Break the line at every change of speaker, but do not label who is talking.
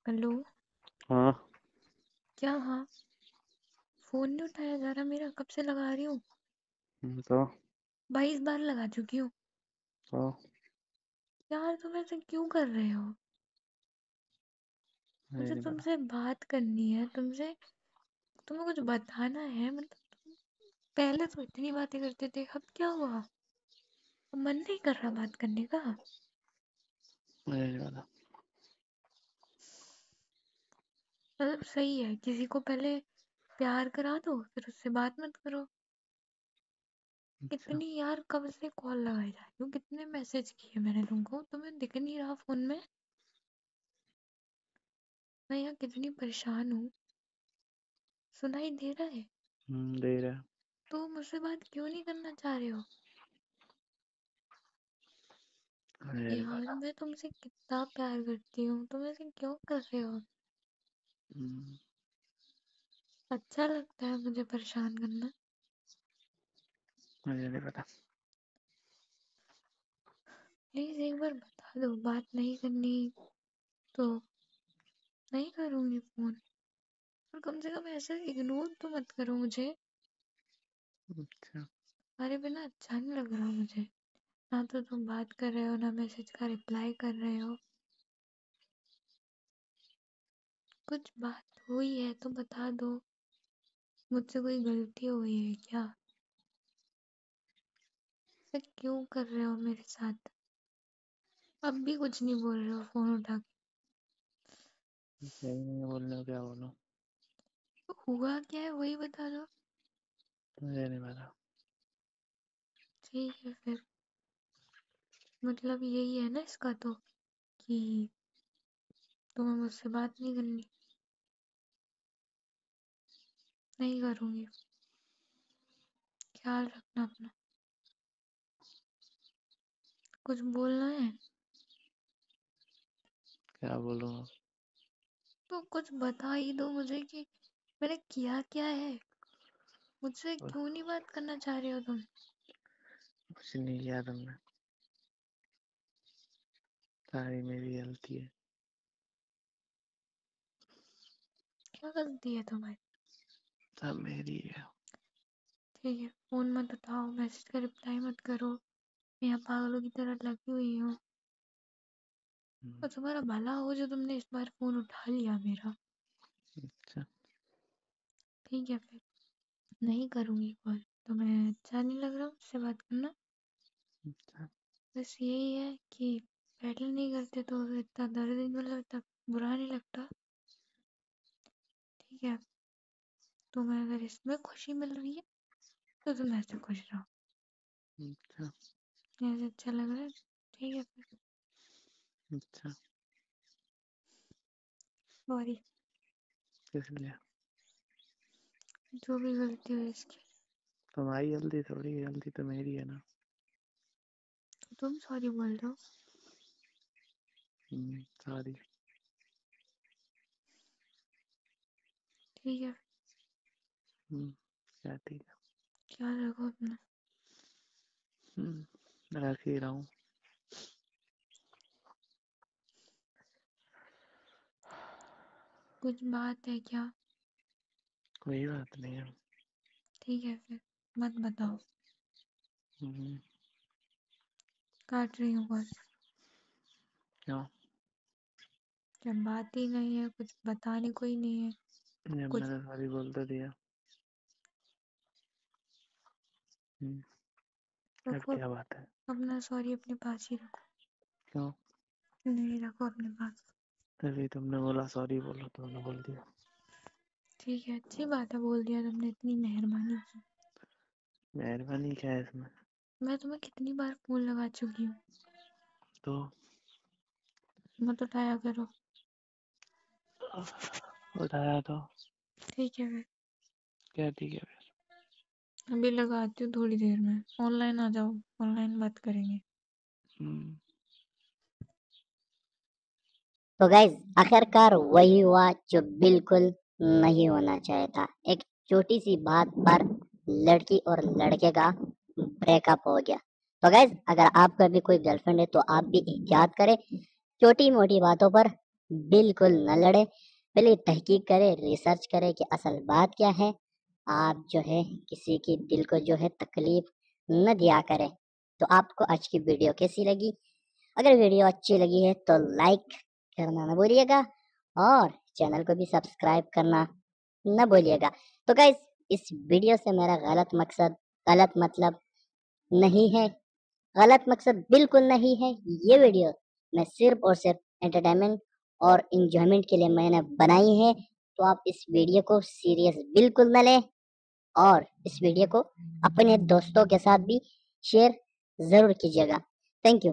Hello.
हाँ
क्या हाँ? फोन नहीं उठाया जा रहा मेरा, कब से लगा रही हूँ।
तो
22 बार लगा चुकी हूँ।
तो
यार तुम ऐसे क्यों कर रहे हो?
मुझे
मुझे
नहीं पता।
तुमसे बात करनी है, तुम्हें कुछ बताना है। मतलब पहले तो इतनी बातें करते थे, अब क्या हुआ? अब मन नहीं कर रहा बात करने का।
मुझे नहीं पता।
मतलब सही है, किसी को पहले प्यार करा दो फिर उससे बात मत करो।
अच्छा,
कितनी यार, कब से कॉल लगाई जा रही हूँ, कितने मैसेज किए मैंने तुमको, तुम्हें दिख नहीं रहा फोन में? मैं यहाँ कितनी परेशान हूँ, सुनाई दे रहा है?
दे रहा है।
तो मुझसे बात क्यों नहीं करना चाह रहे हो?
मुझे नहीं
यार
पता।
मैं तुमसे कितना प्यार करती हूँ, तुम ऐसे क्यों कर रहे हो?
हम्म,
अच्छा लगता है मुझे परेशान करना।
मुझे नहीं पता।
प्लीज एक बार बता दो, बात नहीं करनी तो नहीं करूँगी फोन। और कम से कम ऐसे इग्नोर तो मत करो मुझे।
अच्छा,
तुम्हारे बिना अच्छा नहीं लग रहा मुझे। ना तो तुम बात कर रहे हो, ना मैसेज का रिप्लाई कर रहे हो। कुछ बात हुई है तो बता दो। मुझसे कोई गलती हुई है क्या? ऐसा क्यों कर रहे हो मेरे साथ? अब भी कुछ नहीं बोल रहे हो फोन उठा के।
यही नहीं बोलने को क्या बोलूं।
तो हुआ क्या है वही बता दो।
मुझे नहीं पता।
ठीक है फिर, मतलब यही है ना इसका तो, कि तुम्हें मुझसे बात नहीं करनी। नहीं करूँगी। ख्याल रखना अपना। कुछ बोलना है
क्या बोलूं।
तो कुछ बता ही दो मुझे कि मैंने किया क्या है। मुझसे क्यों नहीं बात करना चाह रहे हो तुम?
कुछ नहीं किया तुमने। सारी मेरी गलती है।
क्या गलती है तुम्हारी?
सब मेरी है।
ठीक है, फोन मत उठाओ, मैसेज का रिप्लाई मत करो। मैं यहाँ पागलों की तरह लगी हुई हूँ।
हम्म,
और तुम्हारा भला हो जो तुमने इस बार फोन उठा लिया मेरा।
अच्छा,
ठीक है फिर, नहीं करूँगी कॉल। तुम्हें अच्छा नहीं लग रहा मुझसे बात करना?
अच्छा,
बस यही है कि पहले नहीं करते तो इतना दर्द नहीं, मतलब इतना बुरा नहीं लगता। ठीक है, तुम्हें अगर इसमें खुशी मिल रही है तो तुम ऐसे खुश रहो।
अच्छा,
ऐसे अच्छा लग रहा है। ठीक है फिर,
अच्छा।
सॉरी।
किस लिए?
जो भी गलती हुई इसकी।
तुम्हारी गलती थोड़ी है, गलती तो मेरी है ना।
तो तुम सॉरी बोल दो।
सॉरी।
ठीक है,
क्या ठीक है।
ख्याल रखो अपना।
रख ही रहा हूँ।
कुछ बात है क्या?
कोई बात नहीं है।
ठीक है फिर, मत बताओ।
हम्म,
काट रही हूँ कॉल।
क्यों?
जब बात ही नहीं है, कुछ बताने को ही नहीं है।
जब
कुछ
मैंने सॉरी बोल तो दिया। हम्म, अब
रखो,
क्या बात है?
अपना सॉरी अपने पास ही रखो।
क्यों?
नहीं, रखो अपने पास।
तभी तुमने बोला सॉरी बोलो तो मैंने बोल दिया।
ठीक है, अच्छी बात है, बोल दिया तुमने, इतनी मेहरबानी की।
मेहरबानी क्या है इसमें?
मैं तुम्हें कितनी बार फोन लगा चुकी हूँ।
तो
मत उठाया करो।
उठाया तो
ठीक है फिर,
क्या ठीक है फिर?
अभी लगाती हूँ थोड़ी देर में, ऑनलाइन आ जाओ, ऑनलाइन बात करेंगे।
हम्म,
तो गाइज आखिरकार वही हुआ जो बिल्कुल नहीं होना चाहिए था। एक छोटी सी बात पर लड़की और लड़के का ब्रेकअप हो गया। तो गाइज अगर आपका भी कोई गर्लफ्रेंड है तो आप भी एहतियात करें। छोटी मोटी बातों पर بالکل نہ لڑے، پہلے تحقیق کرے، ریسرچ کرے کہ اصل بات کیا ہے. آپ جو ہے کسی کی دل کو جو ہے تکلیف نہ دیا کرے. تو آپ کو آج کی ویڈیو کیسی لگی؟ اگر ویڈیو اچھی لگی ہے تو لائک کرنا نہ بولیے گا اور چینل کو بھی سبسکرائب کرنا نہ بولیے گا. تو گائز اس ویڈیو سے میرا غلط مطلب نہیں ہے، غلط مقصد بالکل نہیں ہے. یہ ویڈیو میں صرف اور صرف انٹرٹینمنٹ اور انجوائمنٹ کے لیے میں نے بنائی ہے. تو آپ اس ویڈیو کو سیریس بالکل نہ لیں اور اس ویڈیو کو اپنے دوستوں کے ساتھ بھی شیئر ضرور کیجیے گا. Thank you.